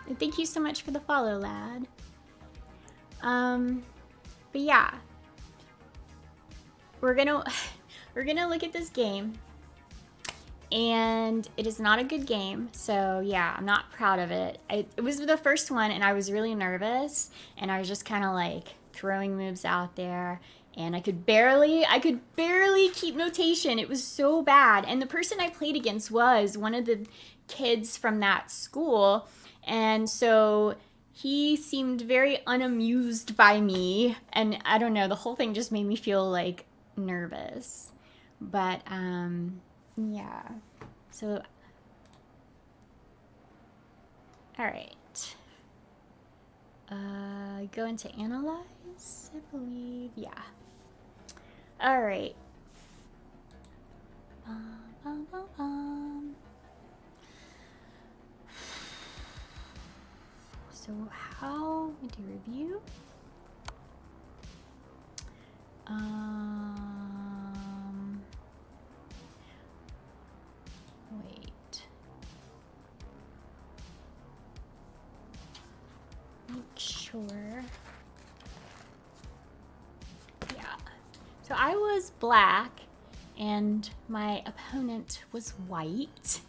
And thank you so much for the follow, lad. But yeah, we're gonna look at this game, and it is not a good game. So yeah, I'm not proud of it. It was the first one, and I was really nervous, and I was just kind of like throwing moves out there, and I could barely keep notation. It was so bad. And the person I played against was one of the kids from that school, and so he seemed very unamused by me, and I don't know, the whole thing just made me feel like nervous. But yeah. So all right. Go into analyze, I believe. Yeah. All right. So how we do review? Wait. Make sure. Yeah. So I was black and my opponent was white.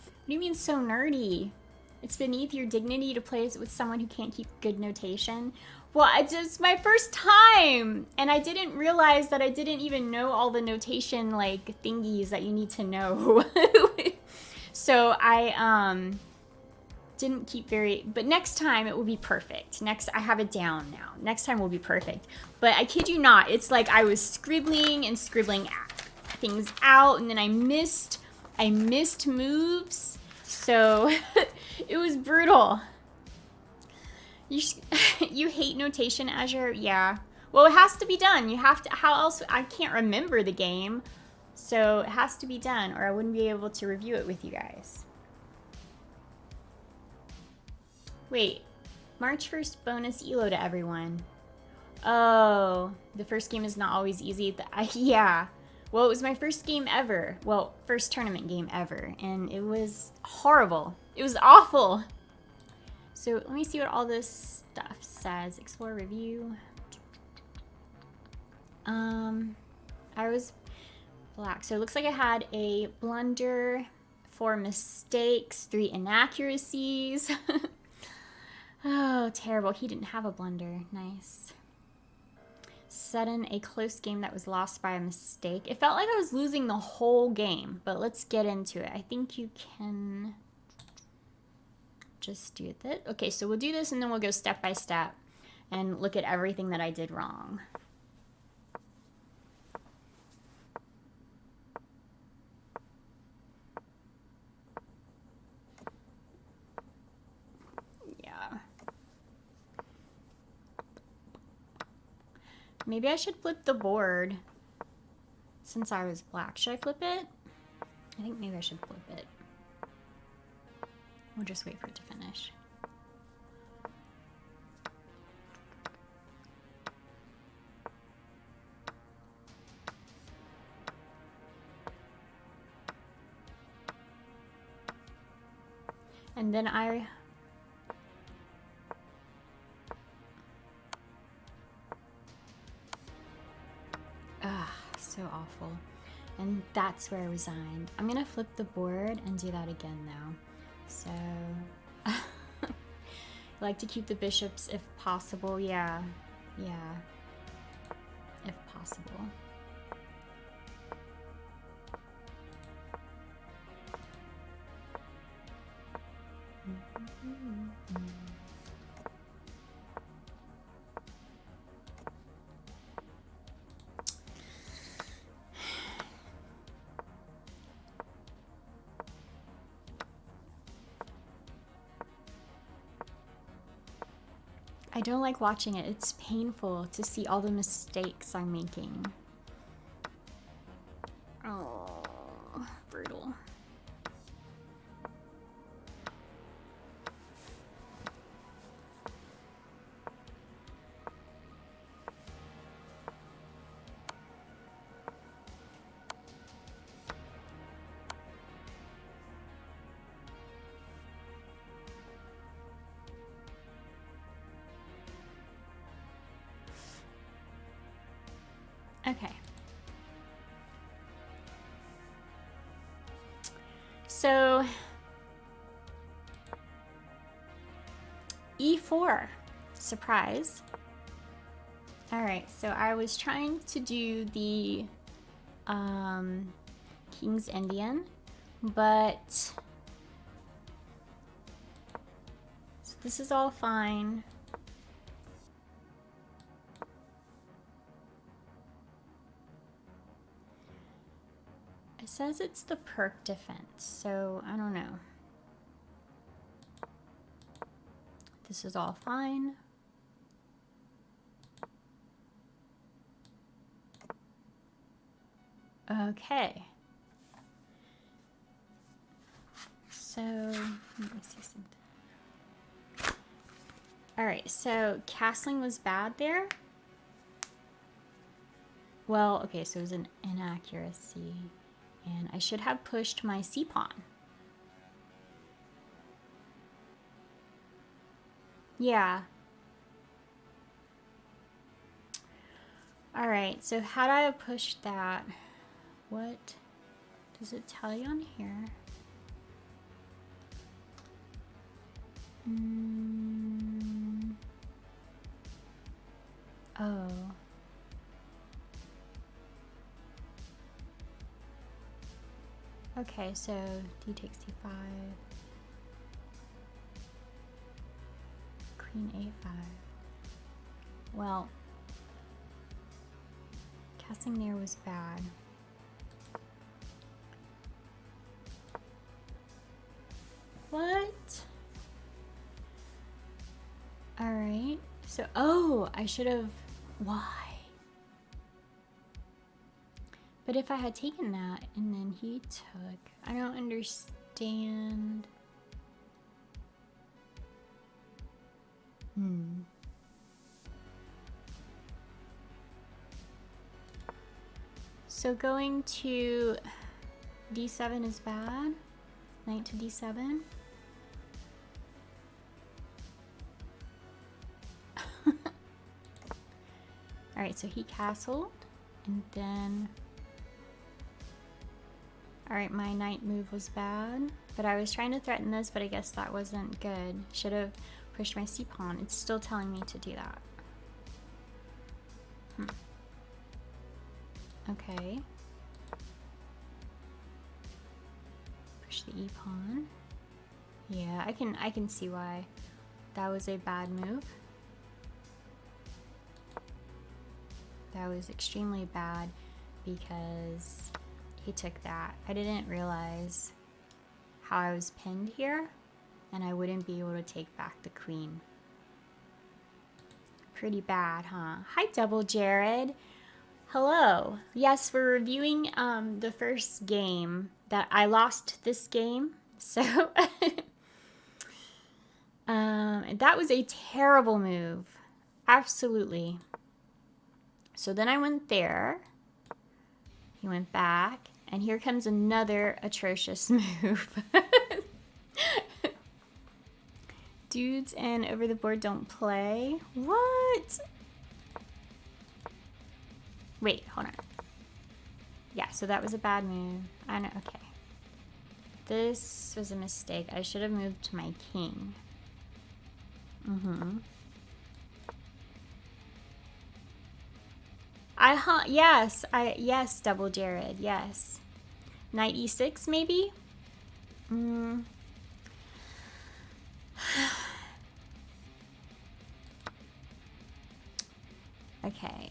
What do you mean so nerdy? It's beneath your dignity to play with someone who can't keep good notation. Well, it's my first time, and I didn't realize that I didn't even know all the notation like thingies that you need to know. So I didn't keep but next time it will be perfect. I have it down now. Next time will be perfect. But I kid you not, it's like I was scribbling and scribbling things out, and then I missed moves. So it was brutal. You hate notation, Azure? Yeah. Well, it has to be done. You have to, how else? I can't remember the game. So it has to be done, or I wouldn't be able to review it with you guys. Wait, March 1st bonus ELO to everyone. Oh, the first game is not always easy. Yeah. Well, it was my first game ever. Well, first tournament game ever. And it was horrible. It was awful. So let me see what all this stuff says. Explore, review. I was black. So it looks like I had a blunder, 4 mistakes, 3 inaccuracies. Oh, terrible. He didn't have a blunder. Nice. Sudden, a close game that was lost by a mistake. It felt like I was losing the whole game, but let's get into it. I think you can just do that. Okay, so we'll do this and then we'll go step by step and look at everything that I did wrong. Maybe I should flip the board since I was black. Should I flip it? I think maybe I should flip it. We'll just wait for it to finish. And then so awful. And that's where I resigned. I'm gonna flip the board and do that again now. So, I like to keep the bishops if possible. Yeah, if possible. I don't like watching it. It's painful to see all the mistakes I'm making. Oh, brutal. Okay. So E4, surprise. All right, so I was trying to do the King's Indian, but so this is all fine. It says it's the perk defense, so I don't know. This is all fine. Okay. So, let me see something. All right, so castling was bad there. Well, okay, so it was an inaccuracy. And I should have pushed my c-pawn. Yeah. All right, so had I have pushed that, what does it tell you on here? Oh. Okay, so d takes d5. Queen a5. Well, casting there was bad. What? All right. So, oh, I should have. Why? But if I had taken that and then he took, I don't understand. So going to d7 is bad. Knight to d7. All right, so he castled, and then, all right, my knight move was bad, but I was trying to threaten this, but I guess that wasn't good. Should have pushed my c-pawn. It's still telling me to do that. Okay. Push the e-pawn. Yeah, I can see why that was a bad move. That was extremely bad because he took that. I didn't realize how I was pinned here, and I wouldn't be able to take back the queen. Pretty bad, huh? Hi, Double Jared. Hello. Yes, we're reviewing the first game that I lost this game. So that was a terrible move. Absolutely. So then I went there. He went back. And here comes another atrocious move. Dudes and over the board don't play. What? Wait, hold on. Yeah, so that was a bad move. I know, okay. This was a mistake. I should have moved to my king. Yes, Double Jared, yes. Knight e6, maybe? Okay.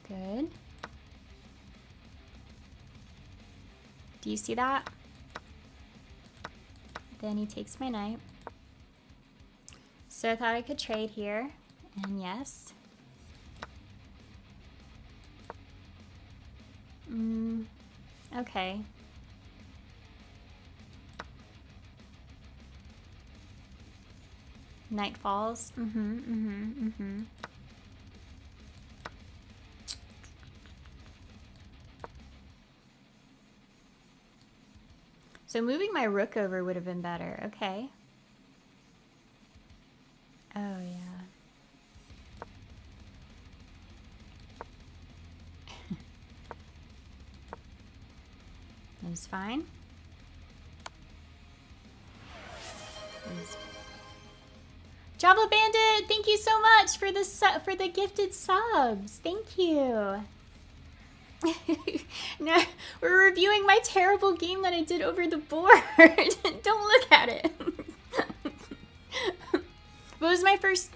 Good. Do you see that? Then he takes my knight. So I thought I could trade here, and yes. Okay. Knight falls. So moving my rook over would have been better. Okay. Oh, yeah. was fine. Java Bandit, thank you so much for the gifted subs. Thank you. Now we're reviewing my terrible game that I did over the board. Don't look at it. It was my first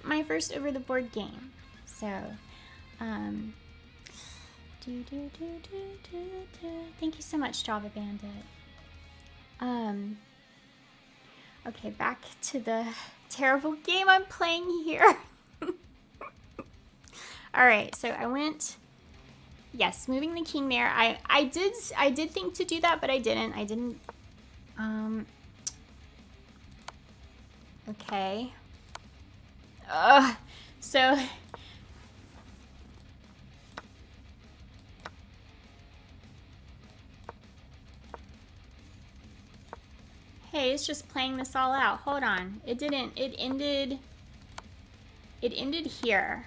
over the board game. So, thank you so much, Java Bandit. Okay, back to the terrible game I'm playing here. All right, so I went. Yes, moving the king there. I did think to do that, but I didn't. Okay. So. Hey, it's just playing this all out. Hold on. It didn't. It ended here.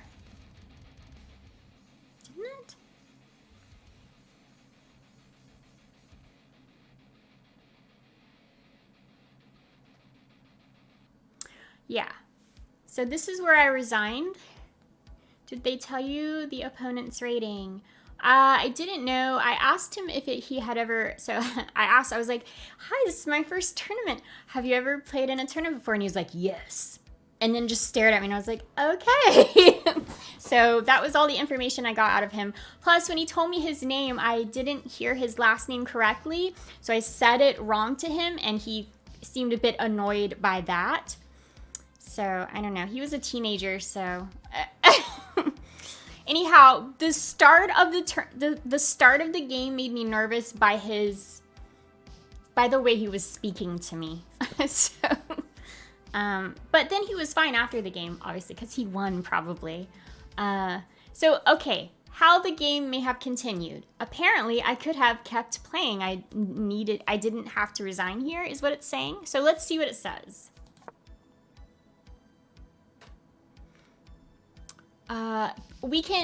Didn't it? Yeah. So this is where I resigned. Did they tell you the opponent's rating? I didn't know. I asked him if he had ever, so I was like, hi, this is my first tournament. Have you ever played in a tournament before? And he was like, yes. And then just stared at me and I was like, okay. So that was all the information I got out of him. Plus, when he told me his name, I didn't hear his last name correctly. So I said it wrong to him and he seemed a bit annoyed by that. So I don't know. He was a teenager, so... Anyhow, the start of the start of the game made me nervous by the way he was speaking to me. So, but then he was fine after the game, obviously, because he won probably. So okay, how the game may have continued. Apparently, I could have kept playing. I didn't have to resign here, is what it's saying. So let's see what it says.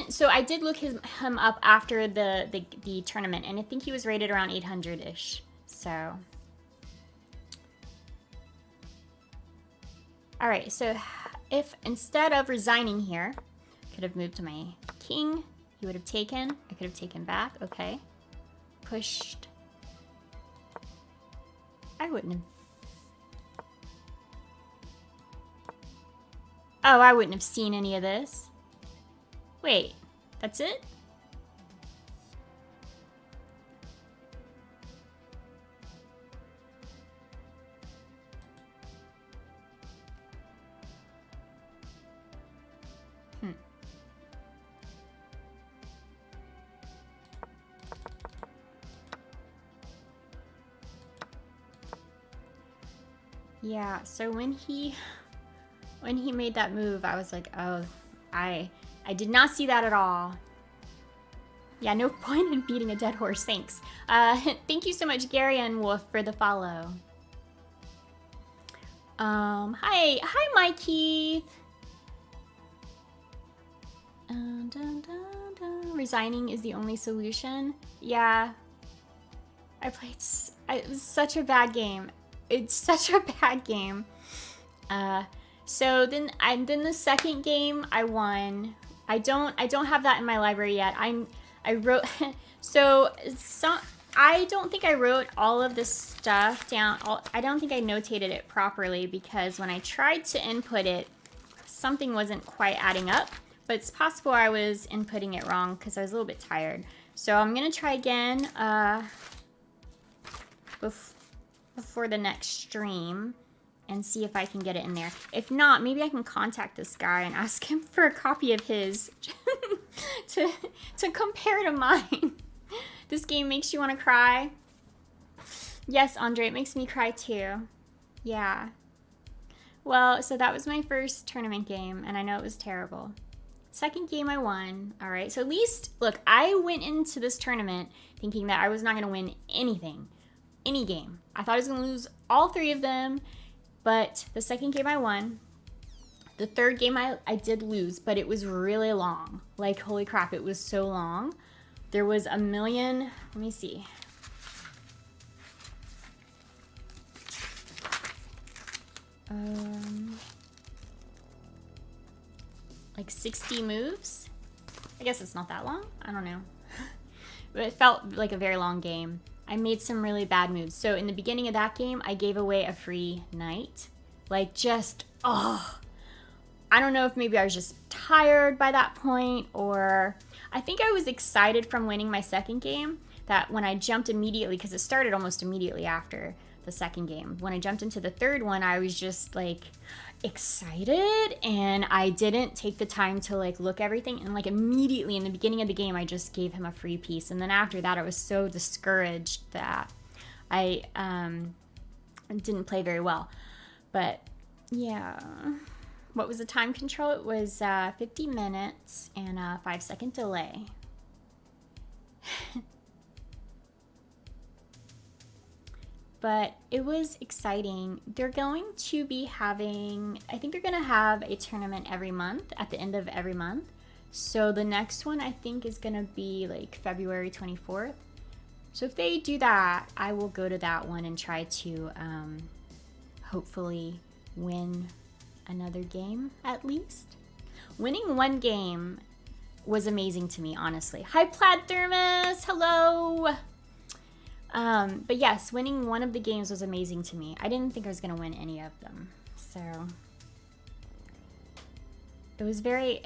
So I did look him up after the tournament, and I think he was rated around 800-ish. So, all right. So if instead of resigning here, I could have moved to my king. He would have taken. I could have taken back. Okay. Pushed. I wouldn't have. Oh, I wouldn't have seen any of this. Wait, that's it? Yeah, so when he made that move, I was like, oh, I did not see that at all. Yeah, no point in beating a dead horse, thanks. Thank you so much, Gary and Wolf, for the follow. Hi, Mikey. Resigning is the only solution. Yeah, it was such a bad game. It's such a bad game. So then the second game I won. I don't have that in my library yet. I wrote I don't think I wrote all of this stuff down. I don't think I notated it properly because when I tried to input it, something wasn't quite adding up. But it's possible I was inputting it wrong because I was a little bit tired. So I'm gonna try again before the next stream and see if I can get it in there. If not, maybe I can contact this guy and ask him for a copy of his to compare to mine. This game makes you want to cry. Yes, Andre, it makes me cry too. Yeah. Well, so that was my first tournament game, and I know it was terrible. Second game I won. All right, so at least, look, I went into this tournament thinking that I was not going to win anything, any game. I thought I was going to lose all three of them. But the second game I won. The third game I did lose, but it was really long. Like, holy crap, it was so long. There was a million, let me see. like 60 moves. I guess it's not that long. I don't know. But it felt like a very long game. I made some really bad moves. So in the beginning of that game, I gave away a free knight. Like just, oh. I don't know if maybe I was just tired by that point, or I think I was excited from winning my second game that when I jumped immediately, because it started almost immediately after the second game. When I jumped into the third one, I was just like excited, and I didn't take the time to like look everything, and like immediately in the beginning of the game I just gave him a free piece, and then after that I was so discouraged that I didn't play very well. But yeah, what was the time control? It was 50 minutes and a 5-second delay. But it was exciting. They're going to be having, I think they're going to have a tournament every month at the end of every month. So the next one I think is going to be like February 24th. So if they do that, I will go to that one and try to hopefully win another game at least. Winning one game was amazing to me, honestly. Hi, Plaid Thermos. Hello. But yes, winning one of the games was amazing to me. I didn't think I was going to win any of them. So it was very,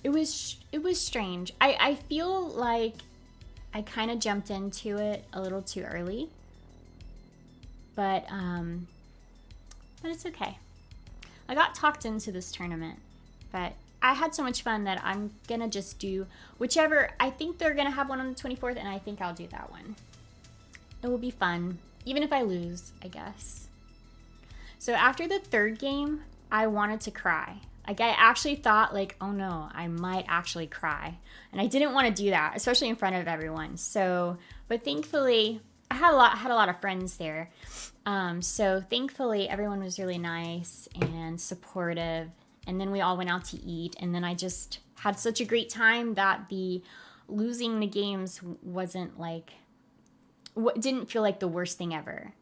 it was strange. I feel like I kind of jumped into it a little too early, but it's okay. I got talked into this tournament, but I had so much fun that I'm gonna just do whichever. I think they're gonna have one on the 24th, and I think I'll do that one. It will be fun, even if I lose, I guess. So after the third game, I wanted to cry. Like I actually thought like, oh no, I might actually cry. And I didn't want to do that, especially in front of everyone. So, but thankfully, I had a lot of friends there. So thankfully everyone was really nice and supportive. And then we all went out to eat, and then I just had such a great time that the losing the games wasn't like, didn't feel like the worst thing ever.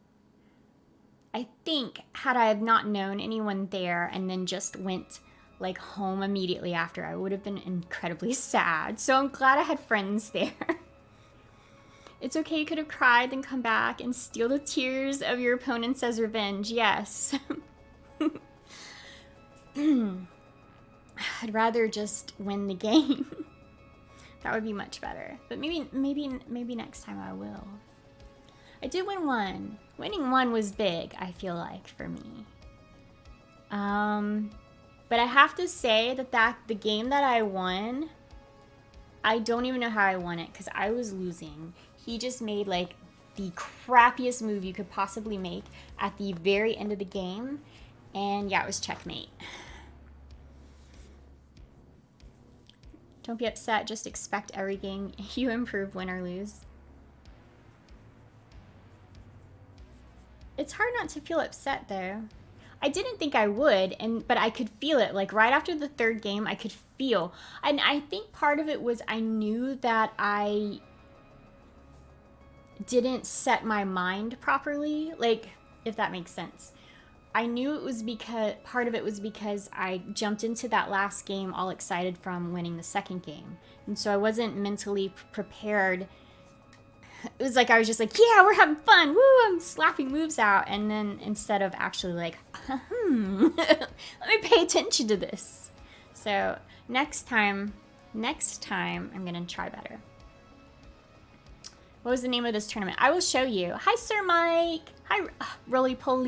I think had I have not known anyone there and then just went like home immediately after, I would have been incredibly sad. So I'm glad I had friends there. It's okay, you could have cried, then come back and steal the tears of your opponents as revenge. Yes. I'd rather just win the game. That would be much better. But maybe next time I will. I did win one. Winning one was big, I feel like, for me. But I have to say that the game that I won, I don't even know how I won it because I was losing. He just made like the crappiest move you could possibly make at the very end of the game. And yeah, it was checkmate. Don't be upset, just expect every game you improve, win or lose. It's hard not to feel upset though. I didn't think I would, but I could feel it. Like right after the third game, I could feel. And I think part of it was I knew that I didn't set my mind properly, like if that makes sense. I knew it was because, part of it was because I jumped into that last game all excited from winning the second game. And so I wasn't mentally prepared. It was like I was just like, yeah, we're having fun. Woo, I'm slapping moves out. And then instead of actually like, let me pay attention to this. So next time, I'm going to try better. What was the name of this tournament? I will show you. Hi, Sir Mike. Hi, Roly Poly.